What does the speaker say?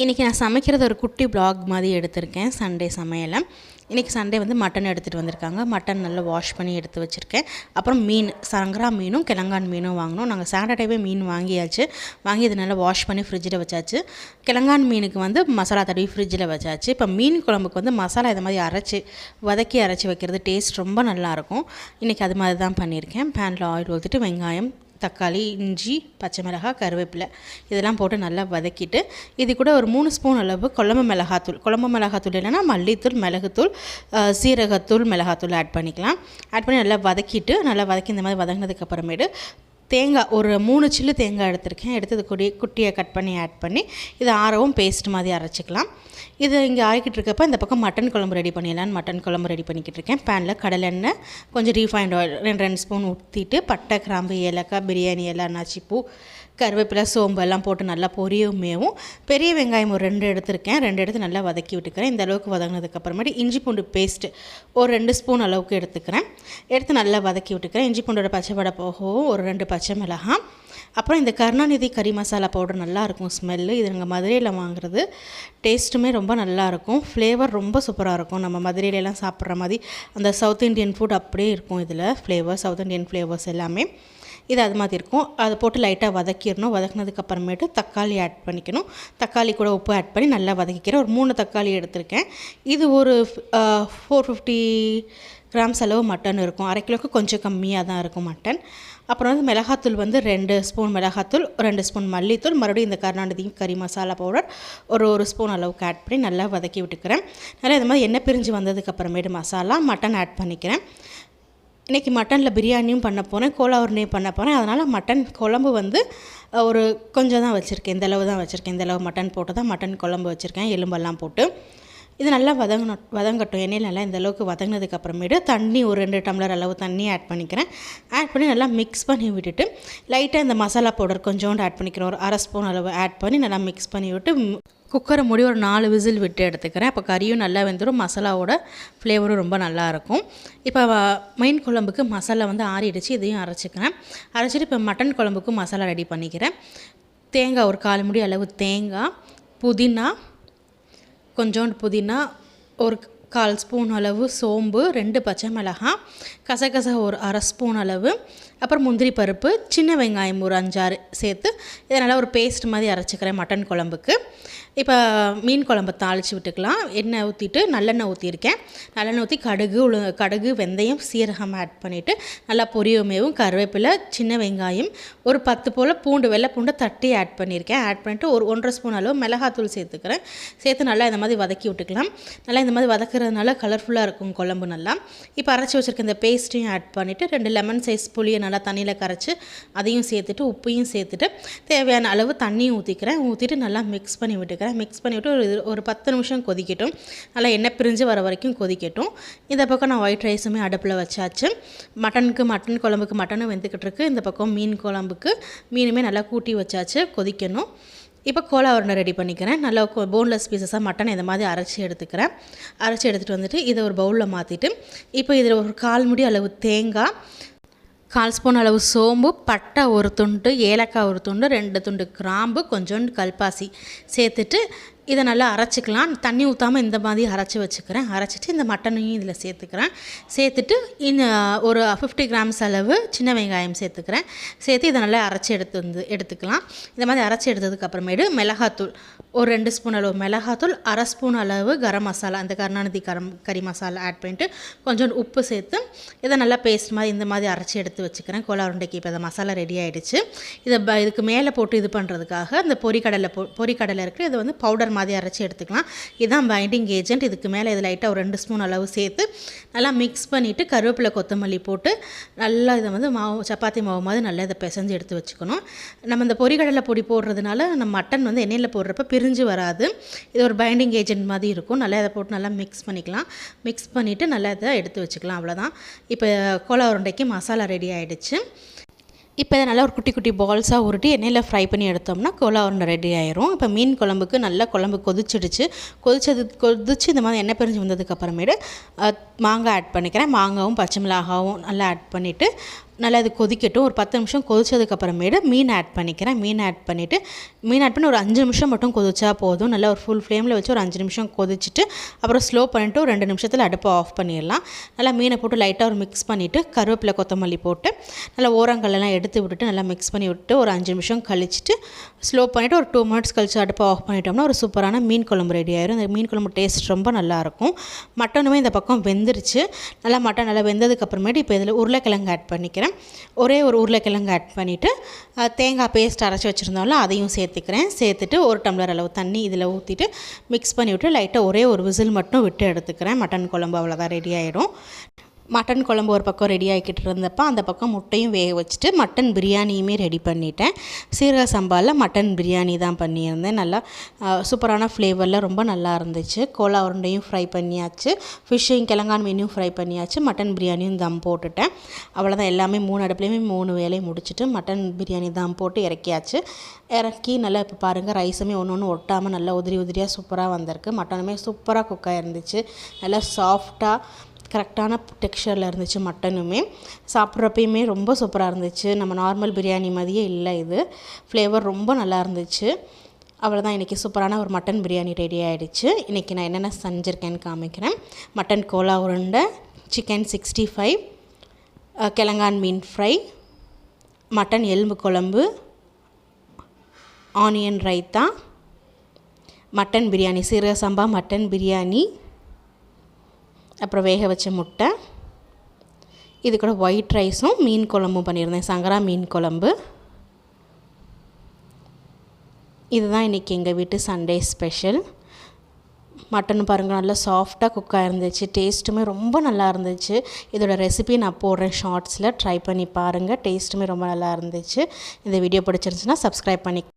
இன்றைக்கி நான் சமைக்கிறது ஒரு குட்டி ப்ளாக் மாதிரி எடுத்திருக்கேன். சண்டே சமையலை இன்றைக்கி சண்டே வந்து மட்டன் எடுத்துகிட்டு வந்திருக்காங்க. மட்டன் நல்லா வாஷ் பண்ணி எடுத்து வச்சுருக்கேன். அப்புறம் மீன், சங்கரா மீனும் கிழங்கான் மீனும் வாங்கினோம். நாங்கள் சாட்டர்டேவே மீன் வாங்கியாச்சு. வாங்கி இது நல்லா வாஷ் பண்ணி ஃப்ரிட்ஜில் வச்சாச்சு. கிழங்கான் மீனுக்கு வந்து மசாலா தடவி ஃப்ரிட்ஜில் வச்சாச்சு. இப்போ மீன் குழம்புக்கு வந்து மசாலா இது மாதிரி வதக்கி அரைச்சி வைக்கிறது டேஸ்ட் ரொம்ப நல்லாயிருக்கும். இன்றைக்கி அது மாதிரி தான் பண்ணியிருக்கேன். பேனில் ஆயில் ஊற்றிட்டு வெங்காயம், தக்காளி, இஞ்சி, பச்சை மிளகாய், கருவேப்பிலை இதெல்லாம் போட்டு நல்லா வதக்கிட்டு இது கூட ஒரு 3 ஸ்பூன் அளவு குழம்பு மிளகாத்தூள் இல்லைன்னா மல்லித்தூள், மிளகுத்தூள், சீரகத்தூள், மிளகாத்தூள் ஆட் பண்ணிக்கலாம். ஆட் பண்ணி நல்லா வதக்கி இந்த மாதிரி வதங்கினதுக்கப்புறமேட்டு தேங்காய் ஒரு 3 சில்லு தேங்காய் எடுத்திருக்கேன். எடுத்து குட்டியை கட் பண்ணி ஆட் பண்ணி இது ஆறவும் பேஸ்ட் மாதிரி அரைச்சிக்கலாம். இது இங்கே ஆகிக்கிட்டு இருக்கப்போ இந்த பக்கம் மட்டன் குழம்பு ரெடி பண்ணிடலான்னு மட்டன் குழம்பு ரெடி பண்ணிக்கிட்டு இருக்கேன். பேனில் கடலெண்ணெய், கொஞ்சம் ரீஃபைண்ட் ஆயில் 2 ஸ்பூன் ஊற்றிட்டு பட்டை, கிராம்பு, ஏலக்காய், பிரியாணி இலை, அன்னாச்சிப்பூ, கருவேப்பிலை, சோம்பு எல்லாம் போட்டு நல்லா பொரியுமேவும் பெரிய வெங்காயம் ஒரு 2 எடுத்திருக்கேன். 2 எடுத்து நல்லா வதக்கி விட்டுக்கிறேன். இந்த அளவுக்கு வதங்கினதுக்கப்புறமேட்டு இஞ்சி பூண்டு பேஸ்ட்டு ஒரு 2 ஸ்பூன் அளவுக்கு எடுத்து நல்லா வதக்கி விட்டுக்கிறேன். இஞ்சி பூண்டோட பச்சை வடை போகவும் ஒரு 2 பச்சை மிளகாய், அப்புறம் இந்த கருணாநிதி கறி மசாலா பவுடர் நல்லாயிருக்கும் ஸ்மெல்லு. இது நாங்கள் மதுரையில் வாங்குறது. டேஸ்ட்டுமே ரொம்ப நல்லாயிருக்கும். ஃப்ளேவர் ரொம்ப சூப்பராக இருக்கும். நம்ம மதுரையிலலாம் சாப்பிட்ற மாதிரி அந்த சவுத் இண்டியன் ஃபுட் அப்படியே இருக்கும். இதில் ஃப்ளேவர் சவுத் இண்டியன் ஃப்ளேவர்ஸ் எல்லாமே இது அது மாதிரி இருக்கும். அதை போட்டு லைட்டாக வதக்கிடணும். வதக்கினதுக்கப்புறமேட்டு தக்காளி ஆட் பண்ணிக்கணும். தக்காளி கூட உப்பு ஆட் பண்ணி நல்லா வதக்கிக்கிறேன். ஒரு 3 தக்காளி எடுத்திருக்கேன். இது ஒரு 450 கிராம்ஸ் அளவு மட்டன் இருக்கும். அரை கிலோவுக்கு கொஞ்சம் கம்மியாக தான் இருக்கும் மட்டன். அப்புறம் வந்து மிளகாத்தூள் வந்து 2 ஸ்பூன் மிளகாத்தூள், 2 ஸ்பூன் மல்லித்தூள், மறுபடியும் இந்த கருணாநிதி கறி மசாலா பவுடர் ஒரு ஸ்பூன் அளவுக்கு ஆட் பண்ணி நல்லா வதக்கி விட்டுக்கிறேன். நல்லா இந்த மாதிரி எண்ணெய் பிரிஞ்சு வந்ததுக்கப்புறமேட்டு மசாலா மட்டன் ஆட் பண்ணிக்கிறேன். இன்றைக்கி மட்டனில் பிரியாணியும் பண்ண போகிறேன், கோலா உருண்டையும் பண்ண போகிறேன். அதனால் மட்டன் குழம்பு வந்து ஒரு கொஞ்சம் தான் வச்சுருக்கேன். இந்த அளவு மட்டன் போட்டு தான் மட்டன் குழம்பு வச்சுருக்கேன், எலும்பெல்லாம் போட்டு. இது நல்லா வதங்கட்டும். எண்ணெயில் நல்லா இந்த அளவுக்கு வதங்கினதுக்கப்புறமேட்டு தண்ணி ஒரு 2 டம்ளர் அளவு தண்ணி ஆட் பண்ணிக்கிறேன். ஆட் பண்ணி நல்லா மிக்ஸ் பண்ணி விட்டுட்டு லைட்டாக இந்த மசாலா பவுடர் கொஞ்சோண்டு ஆட் பண்ணிக்கிறேன். ஒரு அரை ஸ்பூன் அளவு ஆட் பண்ணி நல்லா மிக்ஸ் பண்ணி விட்டு குக்கரை மூடி ஒரு 4 விசில் விட்டு எடுத்துக்கிறேன். அப்போ கறியும் நல்லா வெந்துடும், மசாலாவோட ஃப்ளேவரும் ரொம்ப நல்லாயிருக்கும். இப்போ மீன் குழம்புக்கு மசாலா வந்து ஆறிடுச்சு. இதையும் அரைச்சிட்டு இப்போ மட்டன் குழம்புக்கு மசாலா ரெடி பண்ணிக்கிறேன். தேங்காய் ஒரு 1/4 மூடி அளவு தேங்காய், புதினா கொஞ்சோண்டு புதினா, ஒரு 1/4 ஸ்பூன் அளவு சோம்பு, 2 பச்சை மிளகாய், கசகசா ஒரு அரை ஸ்பூன் அளவு, அப்புறம் முந்திரி பருப்பு, சின்ன வெங்காயம் ஒரு 5-6 சேர்த்து இதை நல்லா ஒரு பேஸ்ட் மாதிரி அரைச்சிக்கிறேன் மட்டன் குழம்புக்கு. இப்போ மீன் குழம்பு தாளித்து விட்டுக்கலாம். எண்ணெய் ஊற்றிட்டு நல்லெண்ணெய் ஊற்றிருக்கேன். நல்லெண்ணெய் ஊற்றி கடுகு, வெந்தயம், சீரகம் ஆட் பண்ணிவிட்டு நல்லா பொரியுமேவும் கருவேப்பிலை, சின்ன வெங்காயம், ஒரு 10 போல் பூண்டு, வெள்ளை பூண்டை தட்டி ஆட் பண்ணியிருக்கேன். ஆட் பண்ணிவிட்டு ஒரு 1.5 ஸ்பூன் அளவு மிளகாத்தூள் சேர்த்து நல்லா இந்த மாதிரி வதக்கி விட்டுக்கலாம். நல்லா இந்த மாதிரி வதக்குறதுனால கலர்ஃபுல்லாக இருக்கும் குழம்பு நல்லா. இப்போ அரைச்சி வச்சுருக்க இந்த பேஸ்ட்டையும் ஆட் பண்ணிவிட்டு 2 லெமன் சைஸ் புளியை நல்லா தண்ணியில் கரைச்சி அதையும் சேர்த்துட்டு உப்பையும் சேர்த்துட்டு தேவையான அளவு தண்ணியும் ஊற்றிட்டு நல்லா மிக்ஸ் பண்ணி விட்டுக்கிறேன். மிக்ஸ் பண்ணிவிட்டு ஒரு 10 நிமிஷம் கொதிக்கட்டும். நல்லா எண்ணெய் பிரிஞ்சு வர வரைக்கும் கொதிக்கட்டும். இந்த பக்கம் நான் ஒயிட் ரைஸுமே அடுப்பில் வச்சாச்சு. மட்டன் குழம்புக்கு மட்டனும் வெந்துக்கிட்டு இருக்குது. இந்த பக்கம் மீன் குழம்புக்கு மீனுமே நல்லா கூட்டி வச்சாச்சு, கொதிக்கணும். இப்போ கோலா உருண்டை ரெடி பண்ணிக்கிறேன். நல்லா போன்லெஸ் பீசஸாக மட்டன் இந்த மாதிரி அரைச்சி எடுத்துகிட்டு வந்துட்டு இதை ஒரு பவுலில் மாற்றிட்டு இப்போ இதில் ஒரு 1/4 மூடி அளவு தேங்காய், 1/4 ஸ்பூன் அளவு சோம்பு, பட்டை ஒரு துண்டு, ஏலக்காய் ஒரு துண்டு, 2 துண்டு கிராம்பு, கொஞ்சோண்டு கல்பாசி சேர்த்துட்டு இதை நல்லா அரைச்சிக்கலாம். தண்ணி ஊற்றாமல் இந்த மாதிரி அரைச்சி வச்சுக்கிறேன். அரைச்சிட்டு இந்த மட்டனையும் இதில் சேர்த்துட்டு ஒரு 50 கிராம்ஸ் அளவு சின்ன வெங்காயம் சேர்த்து இதை நல்லா அரைச்சி எடுத்துக்கலாம். இந்த மாதிரி அரைச்சி எடுத்ததுக்கப்புறமேட்டு மிளகாத்தூள் ஒரு 2 ஸ்பூன் அளவு மிளகாத்தூள், அரை ஸ்பூன் அளவு கரம் மசாலா, அந்த கருணாநிதி கறி மசாலா ஆட் பண்ணிவிட்டு கொஞ்சோண்டு உப்பு சேர்த்து இதை நல்லா பேஸ்ட் மாதிரி இந்த மாதிரி அரைச்சி எடுத்து வச்சுக்கிறேன். கோலா உருண்டைக்கு இப்போ இந்த மசாலா ரெடி ஆகிடுச்சு. இதுக்கு மேலே போட்டு இது பண்ணுறதுக்காக இந்த பொரிக்கடலை இருக்குது, இதை வந்து பவுடர் மாதிரி அரைச்சி எடுத்துக்கலாம். இதுதான் பைண்டிங் ஏஜென்ட். இதுக்கு மேலே இது லைட்டாக ஒரு 2 ஸ்பூன் அளவு சேர்த்து நல்லா மிக்ஸ் பண்ணிவிட்டு கருவேப்பிலை, கொத்தமல்லி போட்டு நல்லா இதை வந்து சப்பாத்தி மாவு மாதிரி நல்லா இதை பிசைஞ்சு எடுத்து வச்சுக்கணும். நம்ம இந்த பொரிக்கடலை பொடி போடுறதுனால நம்ம மட்டன் வந்து எண்ணெயில் போடுறப்ப பிரிஞ்சு வராது. இது ஒரு பைண்டிங் ஏஜென்ட் மாதிரி இருக்கும். நல்லா இதை போட்டு நல்லா மிக்ஸ் பண்ணிவிட்டு நல்லா இதை எடுத்து வச்சுக்கலாம். அவ்வளோதான். இப்போ கோலா உருண்டைக்கு மசாலா ரெடி ஆகிடுச்சு. இப்போ இதை நல்லா ஒரு குட்டி குட்டி பால்ஸாக உருட்டி எண்ணெயில் ஃப்ரை பண்ணி எடுத்தோம்னா கோலா உருண்டை ரெடி ஆயிரும். இப்போ மீன் குழம்புக்கு நல்லா குழம்பு கொதிச்சு இந்த மாதிரி எண்ணெய் பிரிஞ்சு வந்ததுக்கப்புறமேட்டு மாங்காய் ஆட் பண்ணிக்கிறேன். மாங்காவும் பச்சை மிளகாவும் நல்லா ஆட் பண்ணிவிட்டு நல்லா இது கொதிக்கட்டும். ஒரு 10 நிமிஷம் கொதிச்சதுக்கப்புறமேட்டு மீன் ஆட் பண்ணிக்கிறேன். மீன் ஆட் பண்ணி ஒரு 5 நிமிஷம் மட்டும் கொதிச்சா போதும். நல்லா ஒரு ஃபுல் ஃப்ளேமில் வச்சு ஒரு 5 நிமிஷம் கொதிச்சுட்டு அப்புறம் ஸ்லோ பண்ணிவிட்டு ஒரு 2 நிமிஷத்தில் அடுப்பை ஆஃப் பண்ணிடலாம். நல்லா மீனை போட்டு லைட்டாக ஒரு மிக்ஸ் பண்ணிவிட்டு கருவேப்பிலை கொத்தமல்லி போட்டு நல்லா ஓரங்கள்லாம் எடுத்து விட்டுட்டு நல்லா மிக்ஸ் பண்ணி விட்டு ஒரு 5 நிமிஷம் கழிச்சிட்டு ஸ்லோ பண்ணிவிட்டு ஒரு 2 மினிட்ஸ் கழிச்சு அடுப்பை ஆஃப் பண்ணிட்டோம்னா ஒரு சூப்பரான மீன் குழம்பு ரெடி ஆயிடும். இந்த மீன் குழம்பு டேஸ்ட் ரொம்ப நல்லாயிருக்கும். மட்டனுமே இந்த பக்கம் வெந்துருச்சு. நல்லா மட்டன் நல்லா வெந்ததுக்கப்புறமேட்டு இப்போ இதில் உருளைக்கிழங்கு ஆட் பண்ணிக்கிறேன். ஒரே ஒரு உருளைக்கிழங்கு ஆட் பண்ணிவிட்டு தேங்காய் பேஸ்ட் அரைச்சி வச்சுருந்தோம்ல அதையும் சேர்த்துட்டு ஒரு டம்ளர் அளவு தண்ணி இதில் ஊற்றிட்டு மிக்ஸ் பண்ணி விட்டு லைட்டாக ஒரே ஒரு விசில் மட்டும் விட்டு எடுத்துக்கிறேன். மட்டன் குழம்பு அவ்வளோதான் ரெடி ஆகிடும். மட்டன் குழம்பு ஒரு பக்கம் ரெடி ஆகிக்கிட்டு இருந்தப்போ அந்த பக்கம் முட்டையும் வேக வச்சுட்டு மட்டன் பிரியாணியுமே ரெடி பண்ணிட்டேன். சீரக சம்பாவில் மட்டன் பிரியாணி தான் பண்ணியிருந்தேன். நல்லா சூப்பரான ஃப்ளேவரில் ரொம்ப நல்லா இருந்துச்சு. கோலா உருண்டையும் ஃப்ரை பண்ணியாச்சு, ஃபிஷ்ஷையும் கிழங்கான் மீனையும் ஃப்ரை பண்ணியாச்சு, மட்டன் பிரியாணியும் தம் போட்டுட்டேன். அவ்வளோதான். எல்லாமே 3 அடுப்புலையுமே 3 வேலையை முடிச்சுட்டு மட்டன் பிரியாணி தம் போட்டு இறக்கியாச்சு. இறக்கி நல்லா இப்போ பாருங்கள் ரைஸுமே ஒன்று ஒட்டாமல் நல்லா உதிரியாக சூப்பராக வந்திருக்கு. மட்டனுமே சூப்பராக குக்காக இருந்துச்சு. நல்லா சாஃப்டாக கரெக்டான டெக்ஸ்சரில் இருந்துச்சு. மட்டனுமே சாப்பிட்றப்பயுமே ரொம்ப சூப்பராக இருந்துச்சு. நம்ம நார்மல் பிரியாணி மாதிரியே இல்லை, இது ஃப்ளேவர் ரொம்ப நல்லா இருந்துச்சு. அவ்வளோதான். இன்றைக்கி சூப்பரான ஒரு மட்டன் பிரியாணி ரெடி ஆகிடுச்சு. இன்றைக்கி நான் என்னென்ன செஞ்சுருக்கேன்னு காமிக்கிறேன். மட்டன் கோலா உருண்டை, சிக்கன் 65, கிழங்கான் மீன் ஃப்ரை, மட்டன் எலும்பு குழம்பு, ஆனியன் ரைத்தா, மட்டன் பிரியாணி, சீரக சம்பா மட்டன் பிரியாணி, அப்புறம் வேக வச்ச முட்டை, இது கூட ஒயிட் ரைஸும் மீன் குழம்பும் பண்ணியிருந்தேன். சங்கரா மீன் குழம்பு. இதுதான் இன்றைக்கி எங்கள் வீட்டு சண்டே ஸ்பெஷல். மட்டன் பாருங்கள் நல்லா சாஃப்டாக குக்காக இருந்துச்சு. டேஸ்ட்டுமே ரொம்ப நல்லா இருந்துச்சு. இதோட ரெசிபி நான் போடுறேன் ஷார்ட்ஸில், ட்ரை பண்ணி பாருங்கள். டேஸ்ட்டுமே ரொம்ப நல்லா இருந்துச்சு. இந்த வீடியோ பிடிச்சிருந்துச்சுன்னா சப்ஸ்கிரைப் பண்ணி